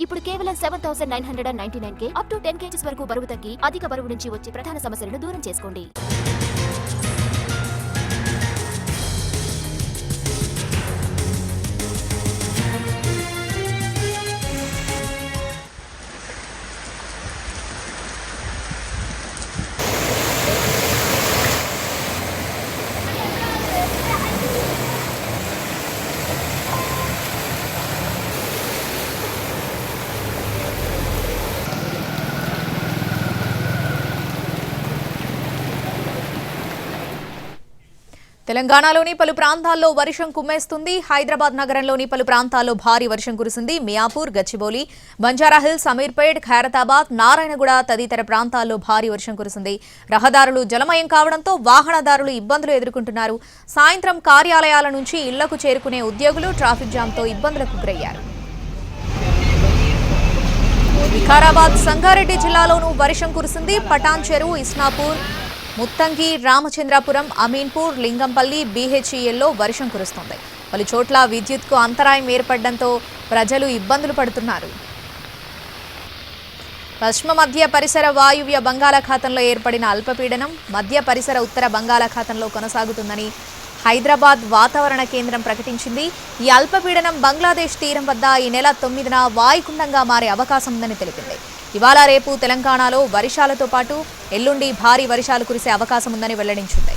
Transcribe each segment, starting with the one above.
ఇప్పుడు కేవలం 7,999 up to 10 kgs వరకు బరువు తగ్గి అధిక బరువు నుంచి వచ్చే ప్రధాన సమస్యలను దూరం చేసుకోండి. తెలంగాణలోని పలు ప్రాంతాల్లో వర్షం కుమ్మేస్తుంది. హైదరాబాద్ నగరంలోని పలు ప్రాంతాల్లో భారీ వర్షం కురిసింది. మియాపూర్, గచ్చిబౌలి, బంజారాహిల్స్, అమీర్పేట్, ఖైరతాబాద్, నారాయణగూడ తదితర ప్రాంతాల్లో భారీ వర్షం కురిసింది. రహదారులు జలమయం కావడంతో వాహనదారులు ఇబ్బందులు ఎదుర్కొంటున్నారు. సాయంత్రం కార్యాలయాల నుంచి ఇళ్లకు చేరుకునే ఉద్యోగులు ట్రాఫిక్ జామ్తో ఇబ్బందులకు గురయ్యారు. వికారాబాద్, సంగారెడ్డి జిల్లాలోనూ వర్షం కురిసింది. పటాన్ చెరువు, ఇస్నాపూర్, ముత్తంగి, రామచంద్రాపురం, అమీన్పూర్, లింగంపల్లి, బీహెచ్ఈఎల్లో వర్షం కురుస్తోంది. పలు చోట్ల విద్యుత్కు అంతరాయం ఏర్పడడంతో ప్రజలు ఇబ్బందులు పడుతున్నారు. పశ్చిమ మధ్య పరిసర వాయువ్య బంగాళాఖాతంలో ఏర్పడిన అల్పపీడనం మధ్య పరిసర ఉత్తర బంగాళాఖాతంలో కొనసాగుతుందని హైదరాబాద్ వాతావరణ కేంద్రం ప్రకటించింది. ఈ అల్పపీడనం బంగ్లాదేశ్ తీరం వద్ద ఈ నెల 9న వాయుగుండంగా మారే అవకాశం ఉందని తెలిపింది. ఇవాళ రేపు తెలంగాణలో వర్షాలతో పాటు ఎల్లుండి భారీ వర్షాలు కురిసే అవకాశం ఉందని వెల్లడించింది.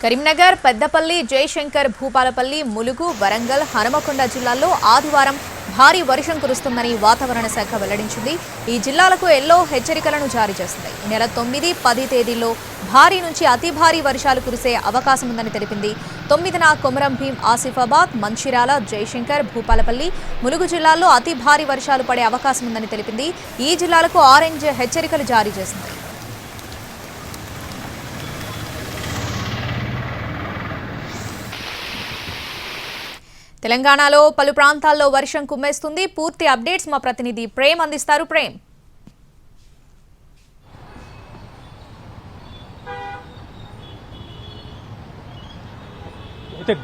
కరీంనగర్, పెద్దపల్లి, జయశంకర్, భూపాలపల్లి, ములుగు, వరంగల్, హనుమకొండ జిల్లాల్లో ఆదివారం భారీ వర్షం కురుస్తుందని వాతావరణ శాఖ వెల్లడించింది. ఈ జిల్లాలకు ఎల్లో హెచ్చరికలను జారీ చేసింది. ఈ నెల 9, 10 తేదీల్లో భారీ నుంచి అతి భారీ వర్షాలు కురిసే అవకాశం ఉందని తెలిపింది. 9న కొమరం భీం, ఆసిఫాబాద్, మంచిర్యాల, జయశంకర్, భూపాలపల్లి, ములుగు జిల్లాల్లో అతి భారీ వర్షాలు పడే అవకాశం ఉందని తెలిపింది. ఈ జిల్లాలకు ఆరెంజ్ హెచ్చరికలు జారీ చేసింది. తెలంగాణలో పలు ప్రాంతాల్లో వర్షం కుమ్మేస్తుంది. పూర్తి అప్డేట్స్ మా ప్రతినిధి ప్రేమ్ అందిస్తారు. ప్రేమ్, అయితే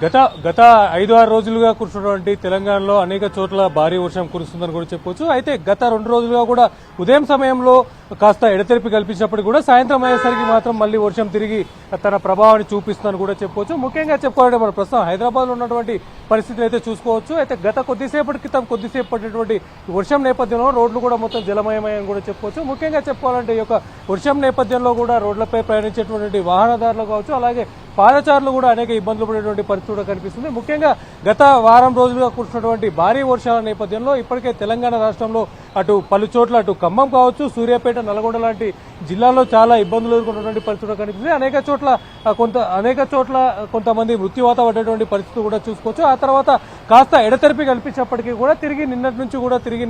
గత 5-6 రోజులుగా కురుస్తున్నటువంటి తెలంగాణలో అనేక చోట్ల భారీ వర్షం కురుస్తుందని కూడా చెప్పొచ్చు. అయితే గత 2 రోజులుగా కూడా ఉదయం సమయంలో కాస్త ఎడతెరిపి కల్పించినప్పటికీ కూడా సాయంత్రం అయ్యేసరికి మాత్రం మళ్ళీ వర్షం తిరిగి తన ప్రభావాన్ని చూపిస్తుందని కూడా చెప్పొచ్చు. ముఖ్యంగా చెప్పుకోవాలంటే మనం ప్రస్తుతం హైదరాబాద్ లో ఉన్నటువంటి పరిస్థితులు అయితే చూసుకోవచ్చు. అయితే గత కొద్దిసేపటి క్రితం పడినటువంటి వర్షం నేపథ్యంలో రోడ్లు కూడా మొత్తం జలమయమని కూడా చెప్పొచ్చు. ముఖ్యంగా చెప్పుకోవాలంటే ఈ యొక్క వర్షం నేపథ్యంలో కూడా రోడ్లపై ప్రయాణించేటువంటి వాహనదారులు కావచ్చు, అలాగే పాదచారులు కూడా అనేక ఇబ్బందులు పడేటువంటి పరిస్థితి కూడా కనిపిస్తుంది. ముఖ్యంగా గత వారం రోజులుగా కురుస్తున్నటువంటి భారీ వర్షాల నేపథ్యంలో ఇప్పటికే తెలంగాణ రాష్ట్రంలో అటు పలు చోట్ల అటు ఖమ్మం కావచ్చు, సూర్యాపేట, నల్గొండ లాంటి జిల్లాల్లో చాలా ఇబ్బందులు ఎదుర్కొన్నటువంటి పరిస్థితి కనిపిస్తుంది. అనేక చోట్ల కొంతమంది మృత్యువాత పడేటువంటి పరిస్థితి కూడా చూసుకోవచ్చు. ఆ తర్వాత కాస్త ఎడతెరిపి కల్పించినప్పటికీ కూడా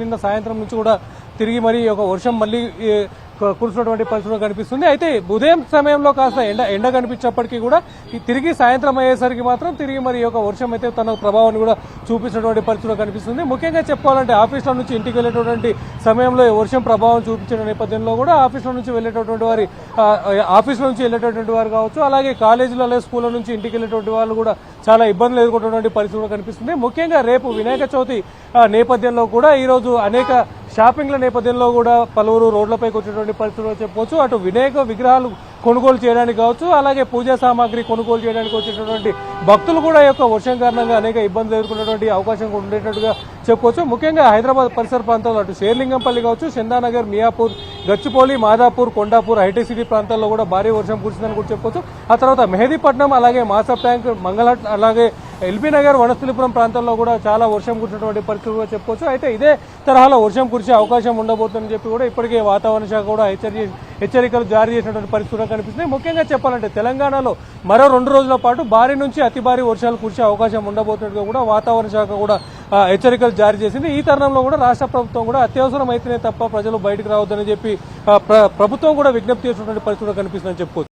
నిన్న సాయంత్రం నుంచి కూడా తిరిగి మరి ఒక వర్షం మళ్ళీ కురుస్తున్నటువంటి పరిస్థితులు కనిపిస్తుంది. అయితే ఉదయం సమయంలో కాస్త ఎండ కనిపించినప్పటికీ కూడా తిరిగి సాయంత్రం అయ్యేసరికి మాత్రం తిరిగి మరి ఒక వర్షం అయితే తన ప్రభావాన్ని కూడా చూపించినటువంటి పరిస్థితులు కనిపిస్తుంది. ముఖ్యంగా చెప్పుకోవాలంటే ఆఫీసుల నుంచి ఇంటికి వెళ్ళేటటువంటి సమయంలో వర్షం ప్రభావం చూపించిన నేపథ్యంలో కూడా ఆఫీసుల నుంచి వెళ్ళేటటువంటి వారు కావచ్చు, అలాగే కాలేజీలలో స్కూళ్ళ నుంచి ఇంటికి వెళ్ళేటువంటి వాళ్ళు కూడా చాలా ఇబ్బందులు ఎదుర్కొంటున్నటువంటి పరిస్థితులు కనిపిస్తుంది. ముఖ్యంగా రేపు వినాయక చవితి నేపథ్యంలో కూడా ఈ రోజు అనేక షాపింగ్ల నేపథ్యంలో కూడా పలువురు రోడ్లపైకి వచ్చేటువంటి పరిస్థితులు చెప్పవచ్చు. అటు వినాయక విగ్రహాలు కొనుగోలు చేయడానికి కావచ్చు, అలాగే పూజా సామాగ్రి కొనుగోలు చేయడానికి వచ్చేటటువంటి భక్తులు కూడా ఈ యొక్క వర్షం కారణంగా అనేక ఇబ్బందులు ఎదుర్కొనేటువంటి అవకాశం కూడా ఉండేటట్టుగా చెప్పుకోవచ్చు. ముఖ్యంగా హైదరాబాద్ పరిసర ప్రాంతాల్లో అటు షేర్లింగంపల్లి కావచ్చు, చందానగర్, మియాపూర్, గచ్చిబౌలి, మాదాపూర్, కొండాపూర్, హైటెక్ సిటీ ప్రాంతాల్లో కూడా భారీ వర్షం కురిసిందని కూడా చెప్పొచ్చు. ఆ తర్వాత మెహదీపట్నం, అలాగే మాసప్ ట్యాంక్, మంగళహట్, అలాగే ఎల్బీ నగర్, వనస్థలిపురం ప్రాంతాల్లో కూడా చాలా వర్షం కురిసినటువంటి పరిస్థితులు కూడా చెప్పుకోవచ్చు. అయితే ఇదే తరహాలో వర్షం కురిసే అవకాశం ఉండబోతుందని చెప్పి కూడా ఇప్పటికే వాతావరణ శాఖ కూడా హెచ్చరికలు జారీ చేసినటువంటి పరిస్థితులు కనిపిస్తున్నాయి. ముఖ్యంగా చెప్పాలంటే తెలంగాణలో మరో 2 రోజుల పాటు భారీ నుంచి అతి భారీ వర్షాలు కురిసే అవకాశం ఉండబోతున్నట్టుగా కూడా వాతావరణ శాఖ కూడా హెచ్చరికలు జారీ చేసింది. ఈ తరుణంలో కూడా రాష్ట్ర ప్రభుత్వం కూడా అత్యవసరం అయితేనే తప్ప ప్రజలు బయటకు రావద్దని చెప్పి ప్రభుత్వం కూడా విజ్ఞప్తి చేసినటువంటి పరిస్థితులు కనిపిస్తుందని చెప్పుకోవచ్చు.